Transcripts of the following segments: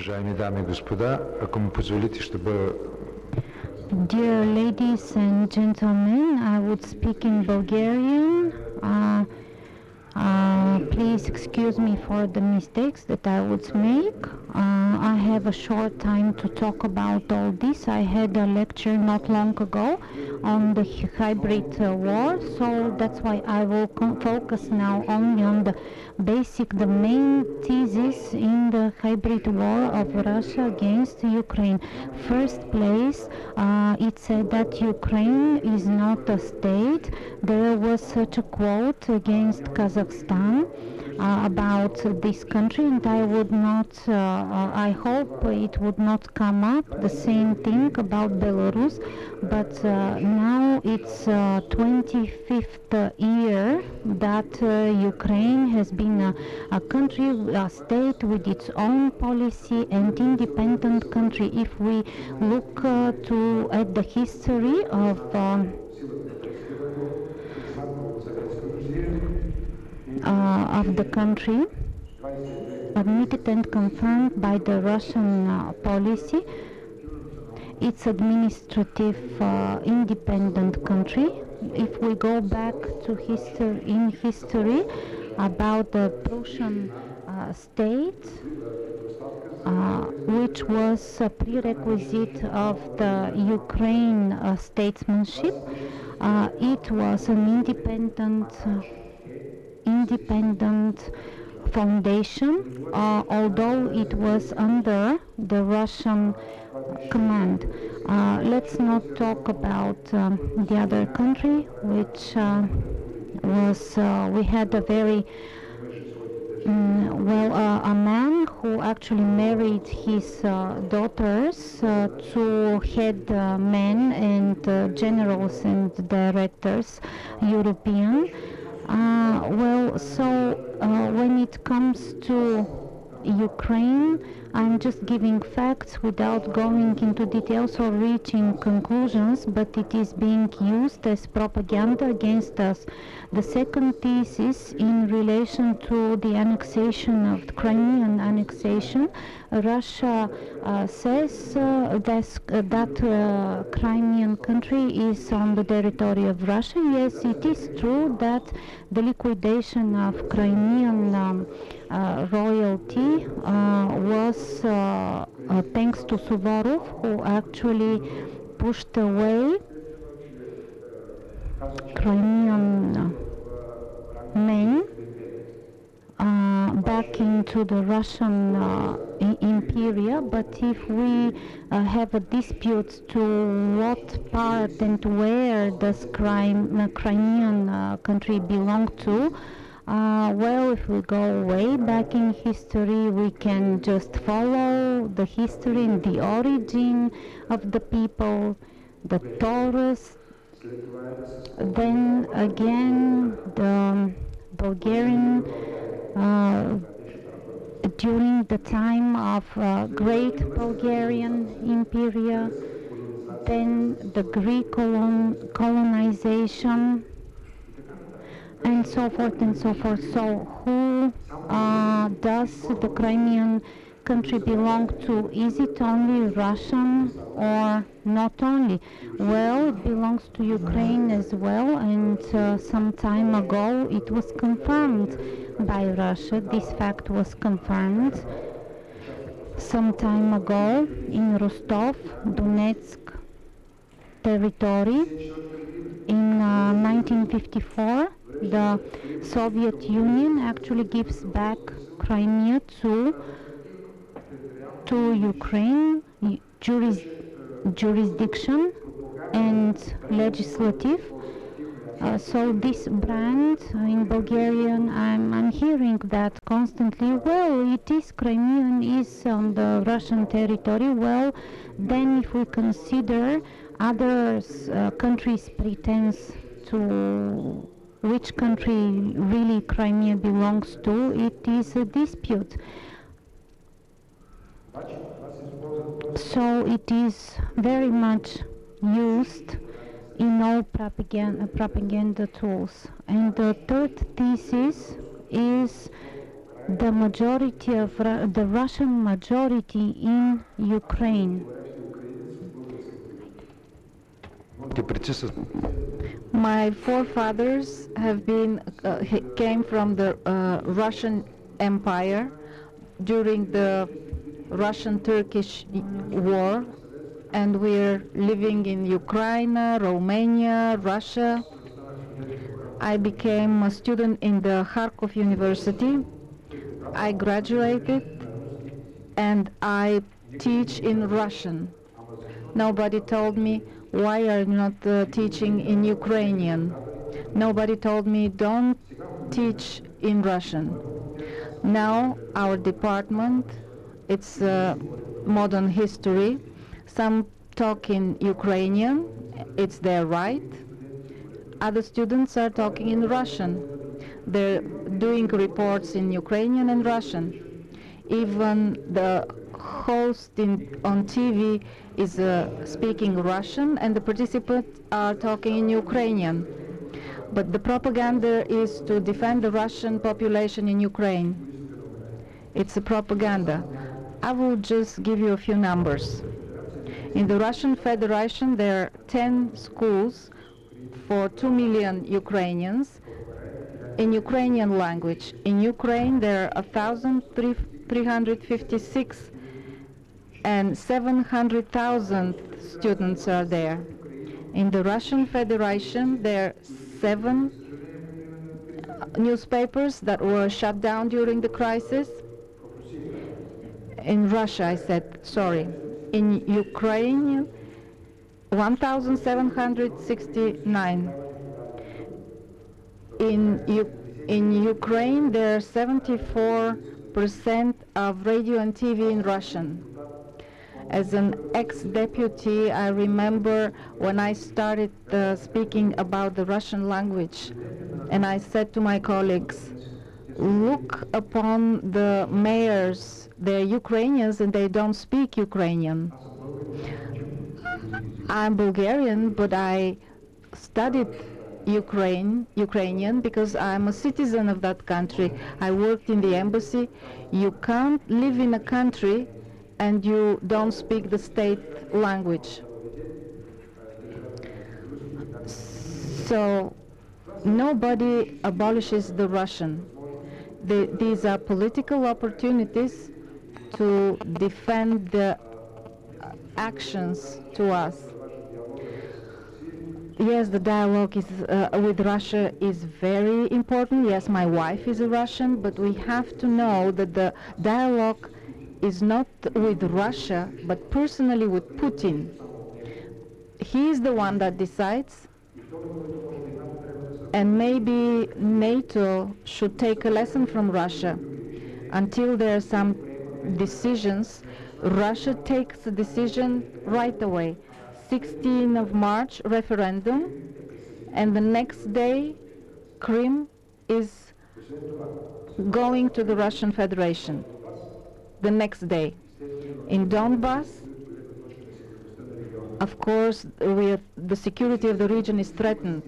Уважаеми дами и господа, ако ми позволите, ще бъда... Dear ladies and gentlemen, I would speak in Bulgarian. Please excuse me for the mistakes that I would make. I have a short time to talk about all this. I had a lecture not long ago on the hybrid war, so that's why I will focus now only on the main thesis in the hybrid war of Russia against Ukraine. First place, it said that Ukraine is not a state. There was such a quote against Kazakhstan about this country, and I would not, I hope it would not come up the same thing about Belarus, but now it's 25th year that Ukraine has been a country, a state with its own policy and independent country. If we look at the history of the country, admitted and confirmed by the Russian policy, it's administrative independent country. If we go back to history about the Prussian state, which was a prerequisite of the Ukraine statesmanship, it was an independent foundation, although it was under the Russian command. Let's not talk about the other country, which we had a very a man who actually married his daughters to head men and generals and directors, European. When it comes to Ukraine, I'm just giving facts without going into details or reaching conclusions, but it is being used as propaganda against us. The second thesis in relation to the annexation of the Crimean annexation, Russia says that Crimean country is on the territory of Russia. Yes, it is true that the liquidation of Crimean royalty was thanks to Suvorov, who actually pushed away Crimean men back into the Russian Imperia. But if we have a dispute to what part and where does Crimean country belong to, if we go way back in history, we can just follow the history and the origin of the people, the Taurus. Then again, the Bulgarian, during the time of Great Bulgarian Imperia, then the Greek colonization, and so forth and so forth. So who does the Crimean country belong to? Is it only Russian or not only? Well, it belongs to Ukraine as well, and some time ago it was confirmed by Russia. This fact was confirmed some time ago in Rostov, Donetsk territory. In 1954, the Soviet Union actually gives back Crimea to Ukraine jurisdiction and legislative. So this brand in Bulgarian, I'm hearing that constantly. Well, it is Crimean, is on the Russian territory. Well, then if we consider other countries' pretense to which country really Crimea belongs to, it is a dispute. So it is very much used in all propaganda tools. And the third thesis is the majority of the Russian majority in Ukraine. My forefathers have been came from the Russian Empire during the Russian-Turkish war, and we're living in Ukraine, Romania, Russia. I became a student in the Kharkiv University. I graduated and I teach in Russian. Nobody told me, why are you not teaching in Ukrainian? Nobody told me, don't teach in Russian. Now our department, it's modern history. Some talk in Ukrainian, it's their right. Other students are talking in Russian. They're doing reports in Ukrainian and Russian. Even the host on TV is speaking Russian, and the participants are talking in Ukrainian. But the propaganda is to defend the Russian population in Ukraine. It's a propaganda. I will just give you a few numbers. In the Russian Federation, there are 10 schools for 2 million Ukrainians in Ukrainian language. In Ukraine, there are 1,356 and 700,000 students are there. In the Russian Federation, there are 7 newspapers that were shut down during the crisis. In Russia, I said, sorry. In Ukraine, 1,769. In Ukraine, there are 74% of radio and TV in Russian. As an ex-deputy, I remember when I started speaking about the Russian language, and I said to my colleagues, look upon the mayors, they're Ukrainians and they don't speak Ukrainian. I'm Bulgarian, but I studied Ukrainian because I'm a citizen of that country. I worked in the embassy. You can't live in a country and you don't speak the state language. So nobody abolishes the Russian. These are political opportunities to defend the actions to us. Yes, the dialogue is, with Russia is very important. Yes, my wife is a Russian, but we have to know that the dialogue is not with Russia, but personally with Putin. He is the one that decides, and maybe NATO should take a lesson from Russia. Until there are some decisions, Russia takes a decision right away. 16th of March, referendum, and the next day, Crimea is going to the Russian Federation. The next day. In Donbass, of course, the security of the region is threatened.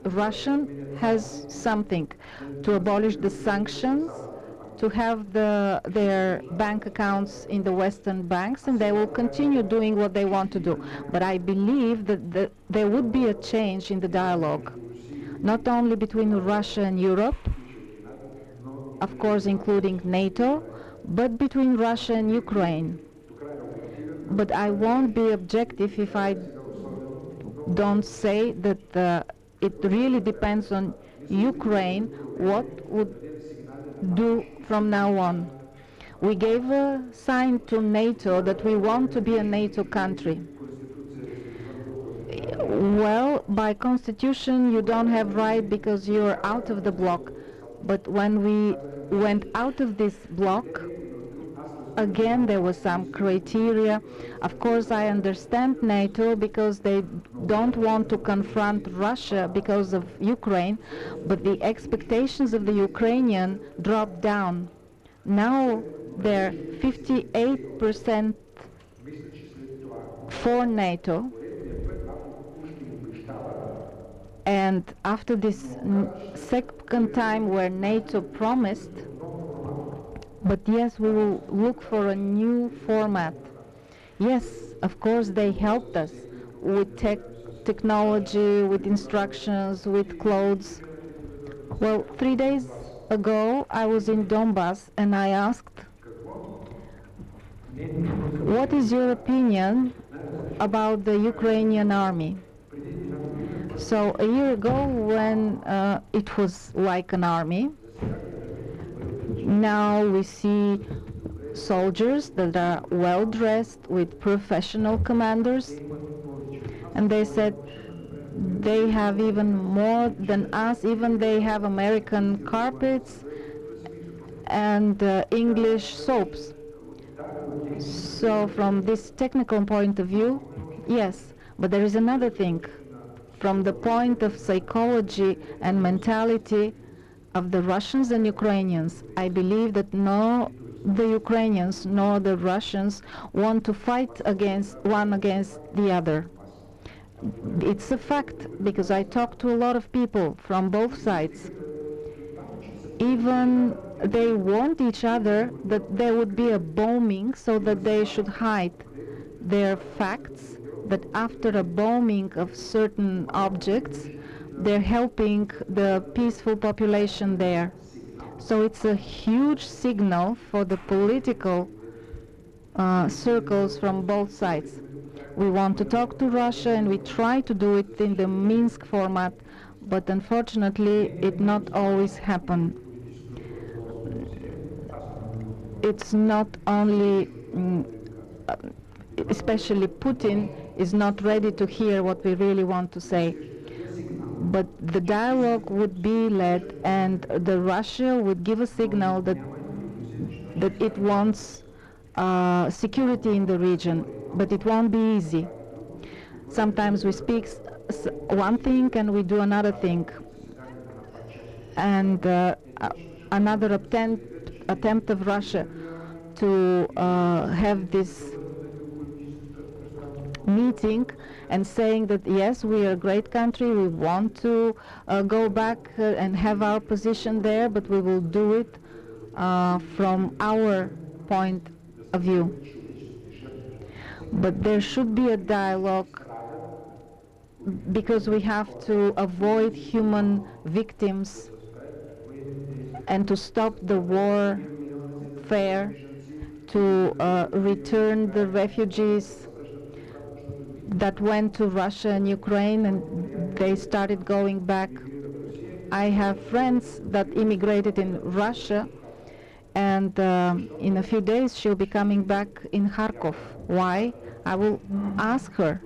Russia has something to abolish the sanctions, to have their bank accounts in the Western banks, and they will continue doing what they want to do. But I believe that there would be a change in the dialogue, not only between Russia and Europe, of course including NATO, but between Russia and Ukraine. But I won't be objective if I don't say that it really depends on Ukraine what would do from now on. We gave a sign to NATO that we want to be a NATO country. Well, by constitution you don't have right because you're out of the bloc. But when we went out of this bloc, again there was some criteria. Of course I understand NATO because they don't want to confront Russia because of Ukraine, but the expectations of the Ukrainian dropped down. Now they're 58% for NATO, and after this second time where NATO promised, But yes, we will look for a new format. Yes, of course, they helped us with technology, with instructions, with clothes. Well, 3 days ago, I was in Donbass and I asked, what is your opinion about the Ukrainian army? So a year ago, when it was like an army, now we see soldiers that are well dressed with professional commanders, and they said they have even more than us. Even they have American carpets and English soaps. So from this technical point of view, yes, but there is another thing. From the point of psychology and mentality of the Russians and Ukrainians, I believe that no the Ukrainians nor the Russians want to fight one against the other. It's a fact, because I talk to a lot of people from both sides. Even they want each other that there would be a bombing so that they should hide their facts, that after a bombing of certain objects, they're helping the peaceful population there. So it's a huge signal for the political circles from both sides. We want to talk to Russia, and we try to do it in the Minsk format, but unfortunately it not always happens. It's not only, especially Putin is not ready to hear what we really want to say. But the dialogue would be led, and the Russia would give a signal that it wants security in the region, but it won't be easy. Sometimes we speak one thing and we do another thing. And another attempt of Russia to have this meeting and saying that yes, we are a great country, we want to go back and have our position there, but we will do it from our point of view. But there should be a dialogue, because we have to avoid human victims and to stop the warfare, to return the refugees that went to Russia and Ukraine, and they started going back. I have friends that immigrated in Russia, and in a few days she'll be coming back in Kharkiv. Why? I will ask her.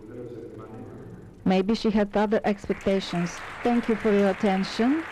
Maybe she had other expectations. Thank you for your attention.